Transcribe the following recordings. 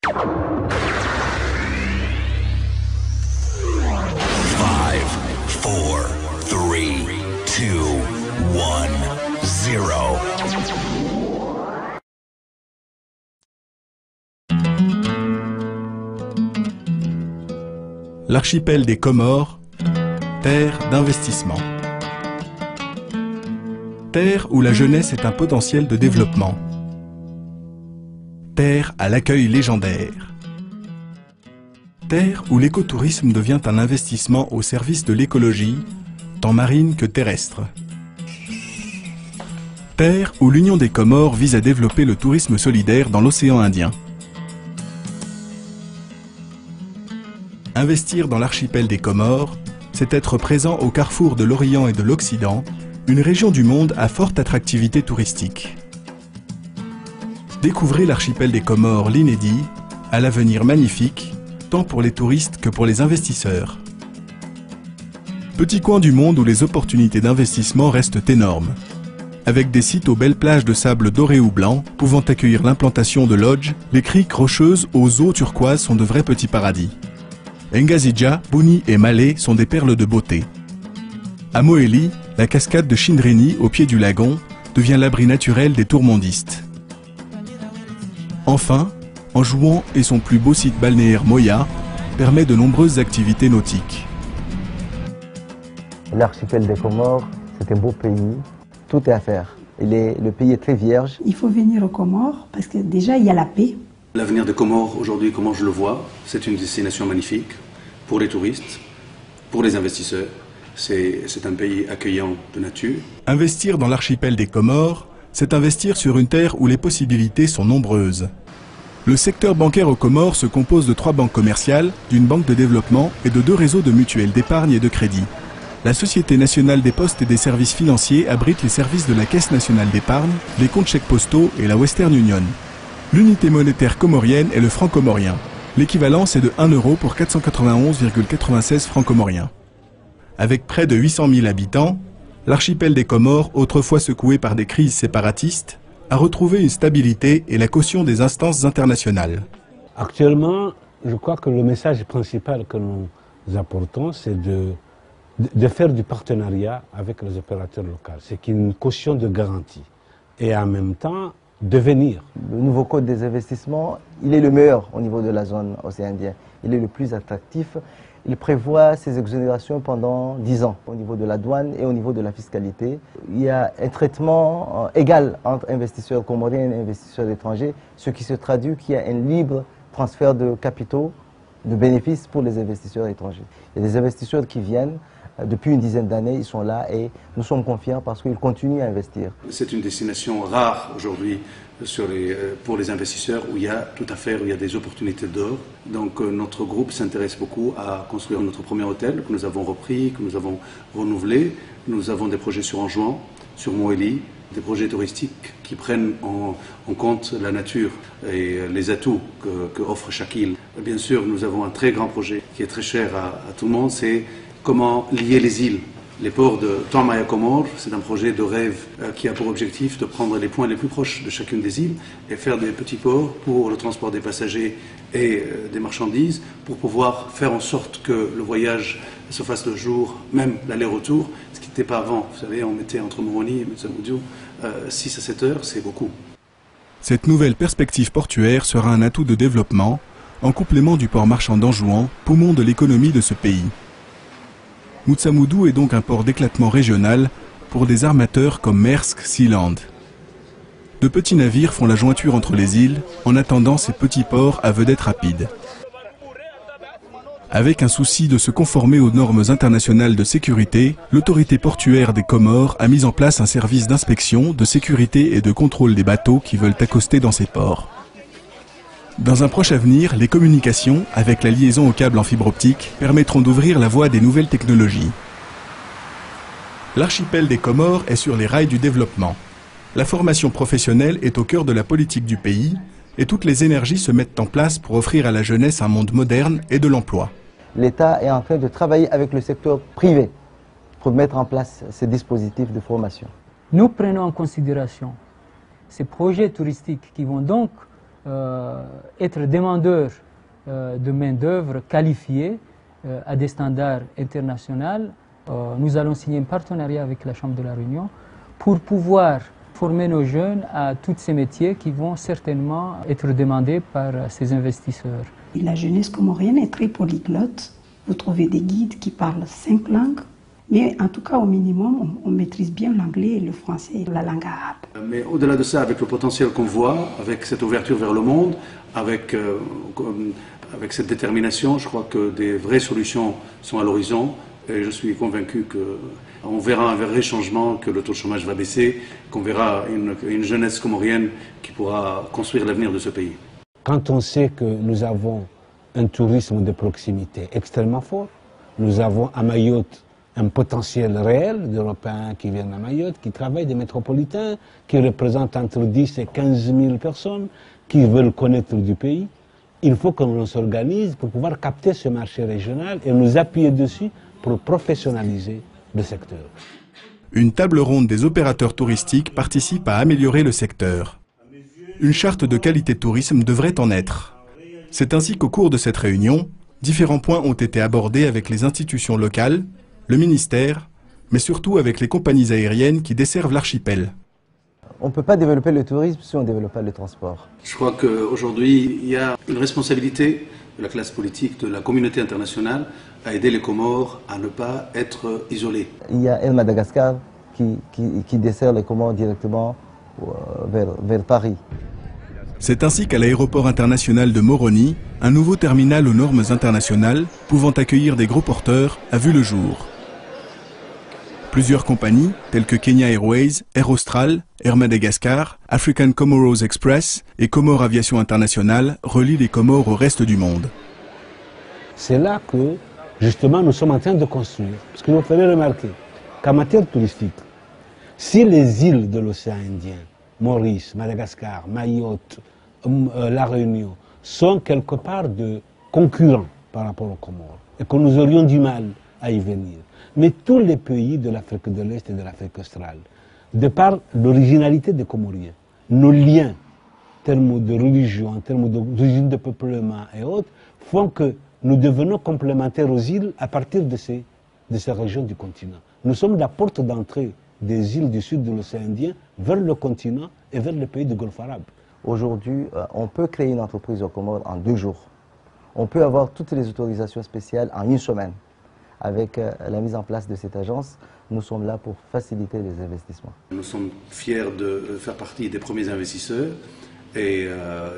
Five, four, three, two, one, zero. L'archipel des Comores, terre d'investissement. Terre où la jeunesse est un potentiel de développement. Terre à l'accueil légendaire. Terre où l'écotourisme devient un investissement au service de l'écologie, tant marine que terrestre. Terre où l'Union des Comores vise à développer le tourisme solidaire dans l'océan Indien. Investir dans l'archipel des Comores, c'est être présent au carrefour de l'Orient et de l'Occident, une région du monde à forte attractivité touristique. Découvrez l'archipel des Comores, l'inédit, à l'avenir magnifique, tant pour les touristes que pour les investisseurs. Petit coin du monde où les opportunités d'investissement restent énormes. Avec des sites aux belles plages de sable doré ou blanc, pouvant accueillir l'implantation de lodges, les criques rocheuses aux eaux turquoises sont de vrais petits paradis. Ngazidja, Bouni et Malé sont des perles de beauté. À Moélie, la cascade de Chindreni, au pied du lagon, devient l'abri naturel des tourmondistes. Enfin, Anjouan et son plus beau site balnéaire Moya permet de nombreuses activités nautiques. L'archipel des Comores, c'est un beau pays. Tout est à faire. Le pays est très vierge. Il faut venir aux Comores parce que déjà il y a la paix. L'avenir des Comores aujourd'hui, comment je le vois, c'est une destination magnifique pour les touristes, pour les investisseurs. C'est un pays accueillant de nature. Investir dans l'archipel des Comores, c'est investir sur une terre où les possibilités sont nombreuses. Le secteur bancaire aux Comores se compose de 3 banques commerciales, d'une banque de développement et de 2 réseaux de mutuelles d'épargne et de crédit. La Société nationale des postes et des services financiers abrite les services de la Caisse nationale d'épargne, les comptes chèques postaux et la Western Union. L'unité monétaire comorienne est le franc comorien. L'équivalent c'est de 1 euro pour 491,96 francs comoriens. Avec près de 800 000 habitants, l'archipel des Comores, autrefois secoué par des crises séparatistes, a retrouvé une stabilité et la caution des instances internationales. Actuellement, je crois que le message principal que nous apportons, c'est de faire du partenariat avec les opérateurs locaux. C'est une caution de garantie. Et en même temps, de venir. Le nouveau code des investissements, il est le meilleur au niveau de la zone océan Indien. Il est le plus attractif. Il prévoit ces exonérations pendant 10 ans au niveau de la douane et au niveau de la fiscalité. Il y a un traitement égal entre investisseurs comoriens et investisseurs étrangers, ce qui se traduit qu'il y a un libre transfert de capitaux, de bénéfices pour les investisseurs étrangers. Il y a des investisseurs qui viennent. Depuis une dizaine d'années, ils sont là et nous sommes confiants parce qu'ils continuent à investir. C'est une destination rare aujourd'hui pour les investisseurs où il y a tout à faire, où il y a des opportunités d'or. Donc notre groupe s'intéresse beaucoup à construire notre premier hôtel que nous avons repris, que nous avons renouvelé. Nous avons des projets sur Anjouan, sur Moélie, des projets touristiques qui prennent en compte la nature et les atouts que offre chaque île. Bien sûr, nous avons un très grand projet qui est très cher à tout le monde, c'est comment lier les îles. Les ports de Tourmaya Comores, c'est un projet de rêve qui a pour objectif de prendre les points les plus proches de chacune des îles et faire des petits ports pour le transport des passagers et des marchandises pour pouvoir faire en sorte que le voyage se fasse le jour, même l'aller-retour, ce qui n'était pas avant. Vous savez, on mettait entre Moroni et Metsamoudiou 6 à 7 heures, c'est beaucoup. Cette nouvelle perspective portuaire sera un atout de développement en complément du port marchand d'Anjouan, poumon de l'économie de ce pays. Metsamoudiou est donc un port d'éclatement régional pour des armateurs comme Maersk Sealand. De petits navires font la jointure entre les îles en attendant ces petits ports à vedette rapide. Avec un souci de se conformer aux normes internationales de sécurité, l'autorité portuaire des Comores a mis en place un service d'inspection, de sécurité et de contrôle des bateaux qui veulent accoster dans ces ports. Dans un proche avenir, les communications, avec la liaison au câble en fibre optique, permettront d'ouvrir la voie des nouvelles technologies. L'archipel des Comores est sur les rails du développement. La formation professionnelle est au cœur de la politique du pays et toutes les énergies se mettent en place pour offrir à la jeunesse un monde moderne et de l'emploi. L'État est en train de travailler avec le secteur privé pour mettre en place ces dispositifs de formation. Nous prenons en considération ces projets touristiques qui vont donc être demandeurs de main-d'œuvre qualifiée à des standards internationaux. Nous allons signer un partenariat avec la Chambre de la Réunion pour pouvoir former nos jeunes à tous ces métiers qui vont certainement être demandés par ces investisseurs. La jeunesse comorienne est très polyglotte. Vous trouvez des guides qui parlent 5 langues, mais en tout cas au minimum on maîtrise bien l'anglais, le français et la langue arabe. Mais au-delà de ça, avec le potentiel qu'on voit, avec cette ouverture vers le monde, avec cette détermination, je crois que des vraies solutions sont à l'horizon et je suis convaincu qu'on verra un vrai changement, que le taux de chômage va baisser, qu'on verra une jeunesse comorienne qui pourra construire l'avenir de ce pays. Quand on sait que nous avons un tourisme de proximité extrêmement fort, nous avons à Mayotte un potentiel réel d'Européens qui viennent à Mayotte, qui travaillent, des métropolitains, qui représentent entre 10 et 15 000 personnes, qui veulent connaître du pays. Il faut que l'on s'organise pour pouvoir capter ce marché régional et nous appuyer dessus pour professionnaliser le secteur. Une table ronde des opérateurs touristiques participe à améliorer le secteur. Une charte de qualité de tourisme devrait en être. C'est ainsi qu'au cours de cette réunion, différents points ont été abordés avec les institutions locales, le ministère, mais surtout avec les compagnies aériennes qui desservent l'archipel. On ne peut pas développer le tourisme si on ne développe pas le transport. Je crois qu'aujourd'hui, il y a une responsabilité de la classe politique, de la communauté internationale, à aider les Comores à ne pas être isolés. Il y a Air Madagascar qui dessert les Comores directement vers Paris. C'est ainsi qu'à l'aéroport international de Moroni, un nouveau terminal aux normes internationales, pouvant accueillir des gros porteurs, a vu le jour. Plusieurs compagnies, telles que Kenya Airways, Air Austral, Air Madagascar, African Comoros Express et Comores Aviation International, relient les Comores au reste du monde. C'est là que, justement, nous sommes en train de construire. Parce que vous ferez remarquer qu'en matière touristique, si les îles de l'océan Indien, Maurice, Madagascar, Mayotte, La Réunion, sont quelque part de concurrents par rapport aux Comores, et que nous aurions du mal à y venir. Mais tous les pays de l'Afrique de l'Est et de l'Afrique australe, de par l'originalité des Comoriens, nos liens, en termes de religion, en termes d'origine de peuplement et autres, font que nous devenons complémentaires aux îles à partir de ces régions du continent. Nous sommes la porte d'entrée des îles du sud de l'océan Indien vers le continent et vers les pays du Golfe arabe. Aujourd'hui, on peut créer une entreprise aux Comores en 2 jours. On peut avoir toutes les autorisations spéciales en 1 semaine. Avec la mise en place de cette agence, nous sommes là pour faciliter les investissements. Nous sommes fiers de faire partie des premiers investisseurs et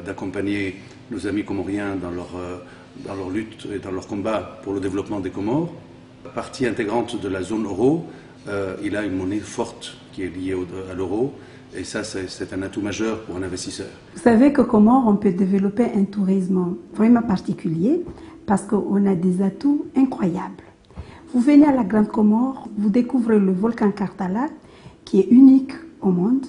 d'accompagner nos amis comoriens dans leur lutte et dans leur combat pour le développement des Comores. Partie intégrante de la zone euro, il a une monnaie forte qui est liée à l'euro et ça c'est un atout majeur pour un investisseur. Vous savez qu'aux Comores, on peut développer un tourisme vraiment particulier parce qu'on a des atouts incroyables. Vous venez à la Grande Comore, vous découvrez le volcan Kartala qui est unique au monde.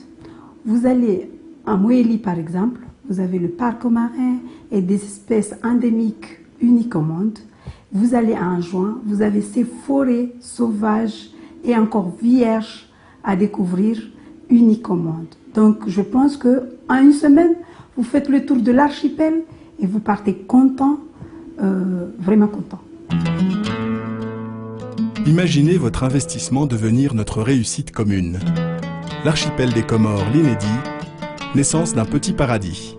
Vous allez à Moélie par exemple, vous avez le parc marin et des espèces endémiques uniques au monde. Vous allez à Anjouan, vous avez ces forêts sauvages et encore vierges à découvrir, uniques au monde. Donc je pense qu'en 1 semaine, vous faites le tour de l'archipel et vous partez content, vraiment content. Imaginez votre investissement devenir notre réussite commune. L'archipel des Comores, l'inédit, naissance d'un petit paradis.